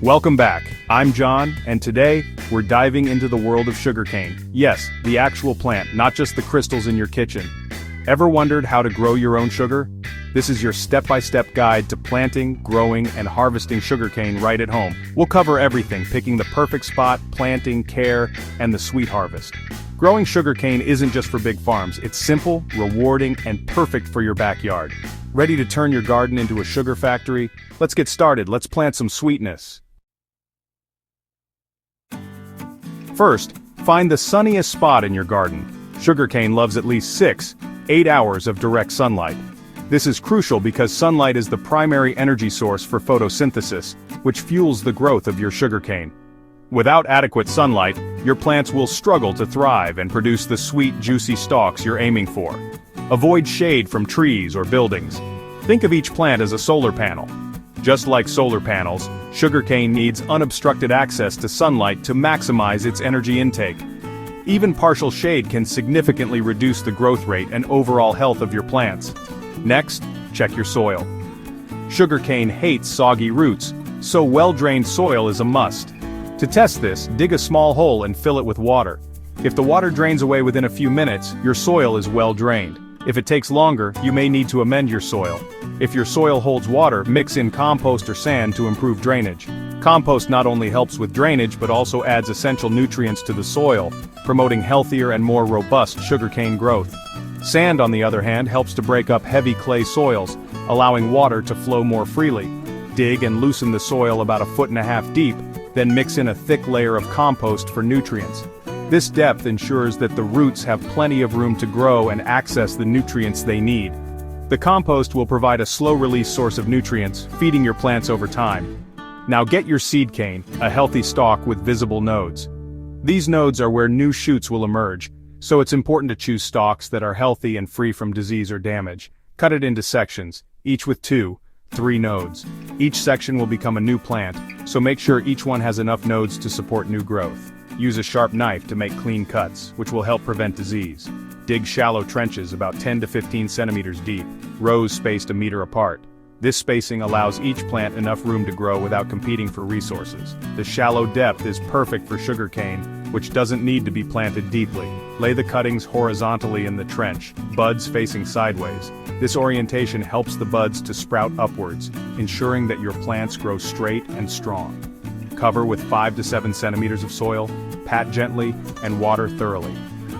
Welcome back. I'm John, and today, we're diving into the world of sugarcane. Yes, the actual plant, not just the crystals in your kitchen. Ever wondered how to grow your own sugar? This is your step-by-step guide to planting, growing, and harvesting sugarcane right at home. We'll cover everything, picking the perfect spot, planting, care, and the sweet harvest. Growing sugarcane isn't just for big farms. It's simple, rewarding, and perfect for your backyard. Ready to turn your garden into a sugar factory? Let's get started. Let's plant some sweetness. First, find the sunniest spot in your garden. Sugarcane loves at least 6-8 hours of direct sunlight. This is crucial because sunlight is the primary energy source for photosynthesis, which fuels the growth of your sugarcane. Without adequate sunlight, your plants will struggle to thrive and produce the sweet, juicy stalks you're aiming for. Avoid shade from trees or buildings. Think of each plant as a solar panel. Just like solar panels, sugarcane needs unobstructed access to sunlight to maximize its energy intake. Even partial shade can significantly reduce the growth rate and overall health of your plants. Next, check your soil. Sugarcane hates soggy roots, so well-drained soil is a must. To test this, dig a small hole and fill it with water. If the water drains away within a few minutes, your soil is well drained. If it takes longer, you may need to amend your soil. If your soil holds water, mix in compost or sand to improve drainage. Compost not only helps with drainage but also adds essential nutrients to the soil, promoting healthier and more robust sugarcane growth. Sand, on the other hand, helps to break up heavy clay soils, allowing water to flow more freely. Dig and loosen the soil about 1.5 feet deep, then mix in a thick layer of compost for nutrients. This depth ensures that the roots have plenty of room to grow and access the nutrients they need. The compost will provide a slow-release source of nutrients, feeding your plants over time. Now get your seed cane, a healthy stalk with visible nodes. These nodes are where new shoots will emerge, so it's important to choose stalks that are healthy and free from disease or damage. Cut it into sections, each with 2-3 nodes. Each section will become a new plant, so make sure each one has enough nodes to support new growth. Use a sharp knife to make clean cuts, which will help prevent disease. Dig shallow trenches about 10 to 15 centimeters deep, rows spaced a meter apart. This spacing allows each plant enough room to grow without competing for resources. The shallow depth is perfect for sugarcane, which doesn't need to be planted deeply. Lay the cuttings horizontally in the trench, buds facing sideways. This orientation helps the buds to sprout upwards, ensuring that your plants grow straight and strong. Cover with 5 to 7 centimeters of soil, pat gently, and water thoroughly.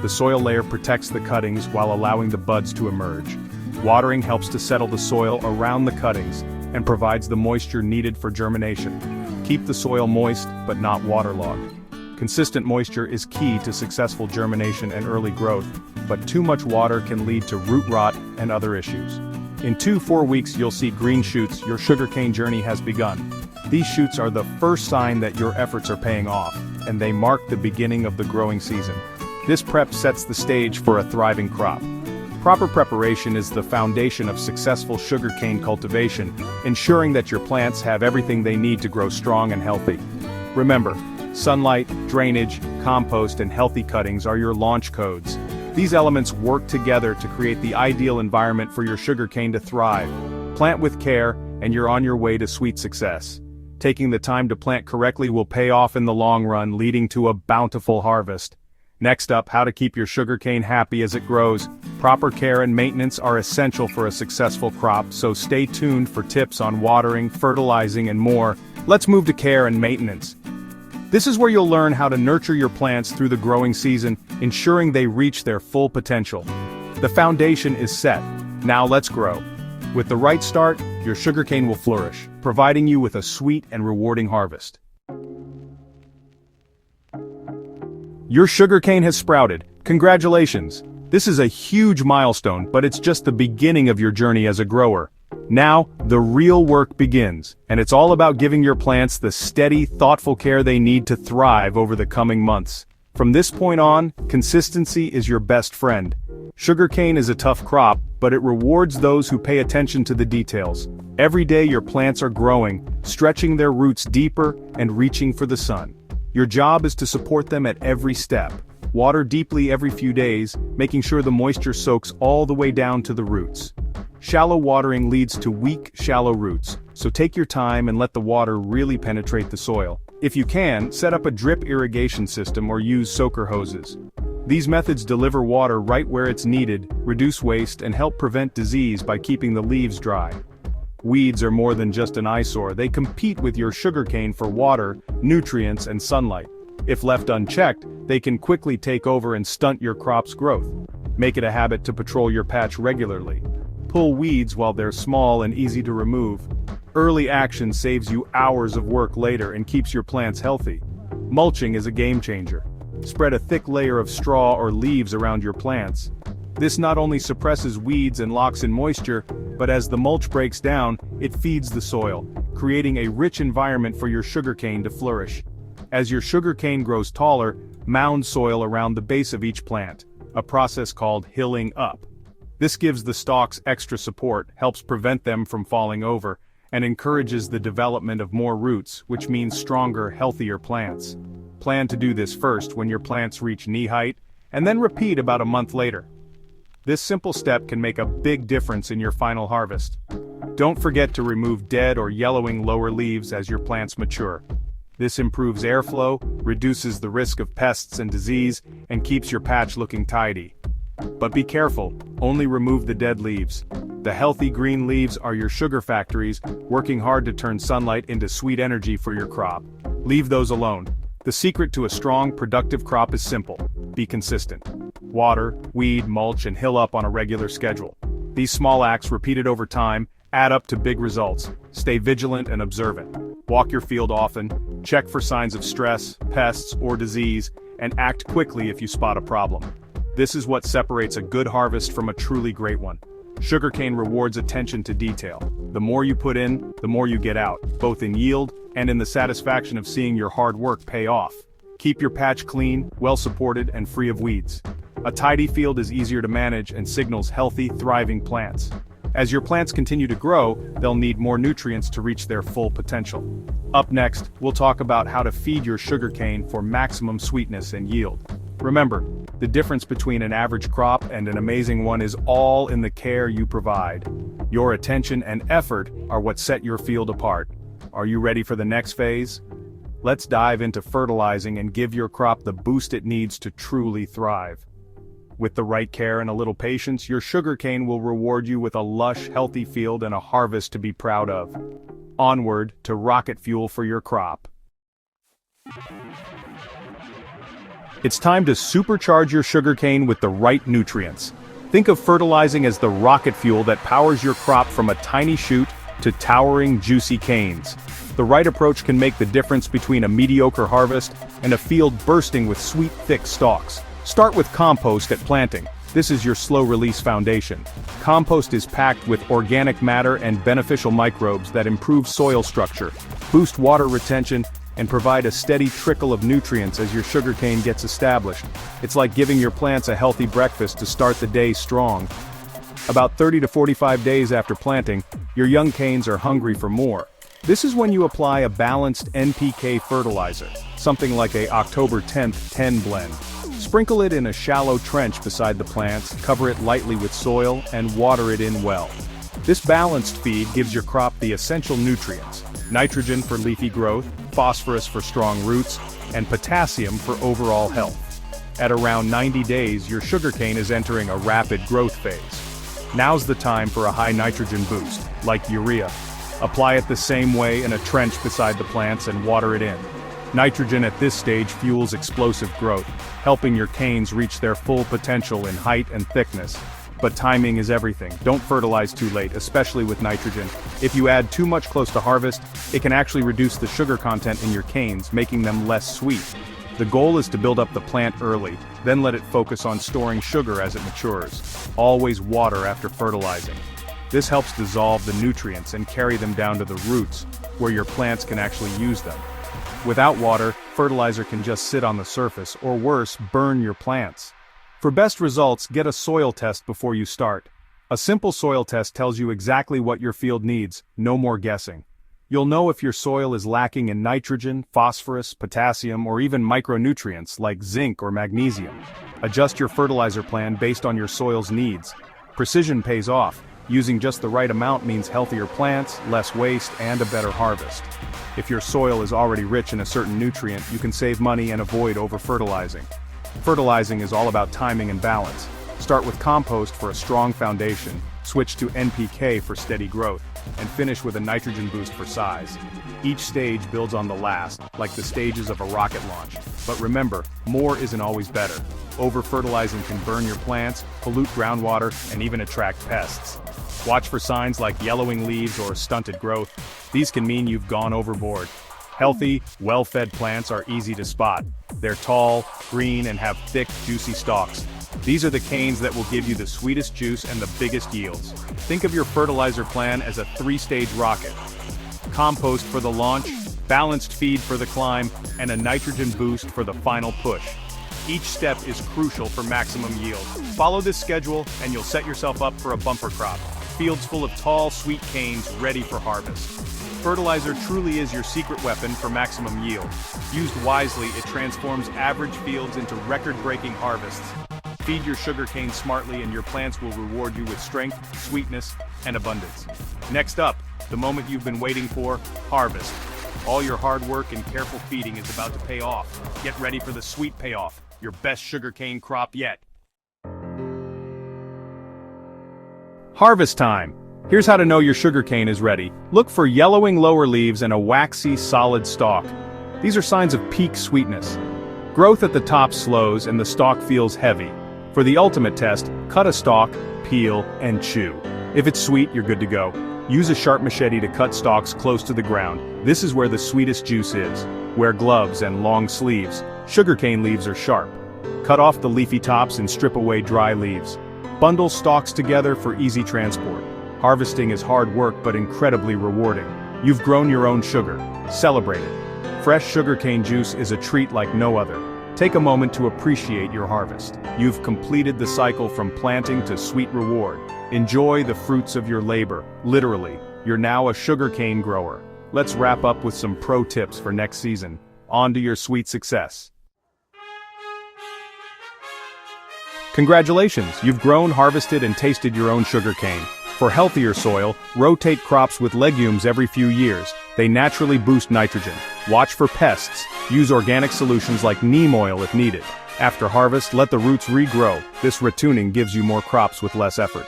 The soil layer protects the cuttings while allowing the buds to emerge. Watering helps to settle the soil around the cuttings and provides the moisture needed for germination. Keep the soil moist but not waterlogged. Consistent moisture is key to successful germination and early growth, but too much water can lead to root rot and other issues. In 2-4 weeks you'll see green shoots. Your sugarcane journey has begun. These shoots are the first sign that your efforts are paying off, and they mark the beginning of the growing season. This prep sets the stage for a thriving crop. Proper preparation is the foundation of successful sugarcane cultivation, ensuring that your plants have everything they need to grow strong and healthy. Remember, sunlight, drainage, compost, and healthy cuttings are your launch codes. These elements work together to create the ideal environment for your sugarcane to thrive. Plant with care, and you're on your way to sweet success. Taking the time to plant correctly will pay off in the long run, leading to a bountiful harvest. Next up, how to keep your sugarcane happy as it grows. Proper care and maintenance are essential for a successful crop, so stay tuned for tips on watering, fertilizing, and more. Let's move to care and maintenance. This is where you'll learn how to nurture your plants through the growing season, ensuring they reach their full potential. The foundation is set. Now let's grow. With the right start, your sugarcane will flourish, providing you with a sweet and rewarding harvest. Your sugarcane has sprouted. Congratulations! This is a huge milestone, but it's just the beginning of your journey as a grower. Now, the real work begins, and it's all about giving your plants the steady, thoughtful care they need to thrive over the coming months. From this point on, consistency is your best friend. Sugarcane is a tough crop, but it rewards those who pay attention to the details. Every day your plants are growing, stretching their roots deeper and reaching for the sun. Your job is to support them at every step. Water deeply every few days, making sure the moisture soaks all the way down to the roots. Shallow watering leads to weak, shallow roots, so take your time and let the water really penetrate the soil. If you can, set up a drip irrigation system or use soaker hoses. These methods deliver water right where it's needed, reduce waste, and help prevent disease by keeping the leaves dry. Weeds are more than just an eyesore, they compete with your sugarcane for water, nutrients, and sunlight. If left unchecked, they can quickly take over and stunt your crop's growth. Make it a habit to patrol your patch regularly. Pull weeds while they're small and easy to remove. Early action saves you hours of work later and keeps your plants healthy. Mulching is a game changer. Spread a thick layer of straw or leaves around your plants. This not only suppresses weeds and locks in moisture, but as the mulch breaks down, it feeds the soil, creating a rich environment for your sugarcane to flourish. As your sugarcane grows taller, mound soil around the base of each plant, a process called hilling up. This gives the stalks extra support, helps prevent them from falling over, and encourages the development of more roots, which means stronger, healthier plants. Plan to do this first when your plants reach knee height, and then repeat about a month later. This simple step can make a big difference in your final harvest. Don't forget to remove dead or yellowing lower leaves as your plants mature. This improves airflow, reduces the risk of pests and disease, and keeps your patch looking tidy. But be careful, only remove the dead leaves. The healthy green leaves are your sugar factories, working hard to turn sunlight into sweet energy for your crop. Leave those alone. The secret to a strong, productive crop is simple. Be consistent. Water, weed, mulch, and hill up on a regular schedule. These small acts repeated over time add up to big results. Stay vigilant and observant. Walk your field often, check for signs of stress, pests, or disease, and act quickly if you spot a problem. This is what separates a good harvest from a truly great one. Sugarcane rewards attention to detail. The more you put in, the more you get out, both in yield and in the satisfaction of seeing your hard work pay off. Keep your patch clean, well-supported, and free of weeds. A tidy field is easier to manage and signals healthy, thriving plants. As your plants continue to grow, they'll need more nutrients to reach their full potential. Up next, we'll talk about how to feed your sugarcane for maximum sweetness and yield. Remember, the difference between an average crop and an amazing one is all in the care you provide. Your attention and effort are what set your field apart. Are you ready for the next phase? Let's dive into fertilizing and give your crop the boost it needs to truly thrive. With the right care and a little patience, your sugarcane will reward you with a lush, healthy field and a harvest to be proud of. Onward to rocket fuel for your crop. It's time to supercharge your sugarcane with the right nutrients. Think of fertilizing as the rocket fuel that powers your crop from a tiny shoot to towering, juicy canes. The right approach can make the difference between a mediocre harvest and a field bursting with sweet, thick stalks. Start with compost at planting. This is your slow-release foundation. Compost is packed with organic matter and beneficial microbes that improve soil structure, boost water retention, and provide a steady trickle of nutrients as your sugarcane gets established. It's like giving your plants a healthy breakfast to start the day strong. About 30 to 45 days after planting, your young canes are hungry for more. This is when you apply a balanced NPK fertilizer, something like a October 10th 10 blend. Sprinkle it in a shallow trench beside the plants, cover it lightly with soil, and water it in well. This balanced feed gives your crop the essential nutrients: nitrogen for leafy growth, phosphorus for strong roots, and potassium for overall health. At around 90 days, your sugarcane is entering a rapid growth phase. Now's the time for a high nitrogen boost, like urea. Apply it the same way in a trench beside the plants and water it in. Nitrogen at this stage fuels explosive growth, helping your canes reach their full potential in height and thickness. But timing is everything. Don't fertilize too late, especially with nitrogen. If you add too much close to harvest, it can actually reduce the sugar content in your canes, making them less sweet. The goal is to build up the plant early, then let it focus on storing sugar as it matures. Always water after fertilizing. This helps dissolve the nutrients and carry them down to the roots, where your plants can actually use them. Without water, fertilizer can just sit on the surface, or worse, burn your plants. For best results, get a soil test before you start. A simple soil test tells you exactly what your field needs, no more guessing. You'll know if your soil is lacking in nitrogen, phosphorus, potassium, or even micronutrients like zinc or magnesium. Adjust your fertilizer plan based on your soil's needs. Precision pays off. Using just the right amount means healthier plants, less waste, and a better harvest. If your soil is already rich in a certain nutrient, you can save money and avoid over-fertilizing. Fertilizing is all about timing and balance. Start with compost for a strong foundation, switch to NPK for steady growth, and finish with a nitrogen boost for size. Each stage builds on the last, like the stages of a rocket launch. But remember, more isn't always better. Over-fertilizing can burn your plants, pollute groundwater, and even attract pests. Watch for signs like yellowing leaves or stunted growth. These can mean you've gone overboard. Healthy, well-fed plants are easy to spot. They're tall, green, and have thick, juicy stalks. These are the canes that will give you the sweetest juice and the biggest yields. Think of your fertilizer plan as a 3-stage rocket. Compost for the launch, balanced feed for the climb, and a nitrogen boost for the final push. Each step is crucial for maximum yield. Follow this schedule and you'll set yourself up for a bumper crop. Fields full of tall, sweet canes ready for harvest. Fertilizer truly is your secret weapon for maximum yield. Used wisely, it transforms average fields into record-breaking harvests. Feed your sugarcane smartly and your plants will reward you with strength, sweetness, and abundance. Next up, the moment you've been waiting for, harvest. All your hard work and careful feeding is about to pay off. Get ready for the sweet payoff, your best sugarcane crop yet. Harvest time! Here's how to know your sugarcane is ready. Look for yellowing lower leaves and a waxy, solid stalk. These are signs of peak sweetness. Growth at the top slows and the stalk feels heavy. For the ultimate test, cut a stalk, peel, and chew. If it's sweet, you're good to go. Use a sharp machete to cut stalks close to the ground. This is where the sweetest juice is. Wear gloves and long sleeves. Sugarcane leaves are sharp. Cut off the leafy tops and strip away dry leaves. Bundle stalks together for easy transport. Harvesting is hard work but incredibly rewarding. You've grown your own sugar. Celebrate it. Fresh sugarcane juice is a treat like no other. Take a moment to appreciate your harvest. You've completed the cycle from planting to sweet reward. Enjoy the fruits of your labor. Literally, you're now a sugarcane grower. Let's wrap up with some pro tips for next season. On to your sweet success. Congratulations, you've grown, harvested, and tasted your own sugarcane. For healthier soil, rotate crops with legumes every few years. They naturally boost nitrogen. Watch for pests. Use organic solutions like neem oil if needed. After harvest, let the roots regrow. This retuning gives you more crops with less effort.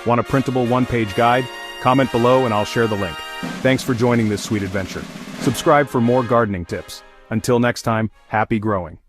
Want a printable one-page guide? Comment below and I'll share the link. Thanks for joining this sweet adventure. Subscribe for more gardening tips. Until next time, happy growing.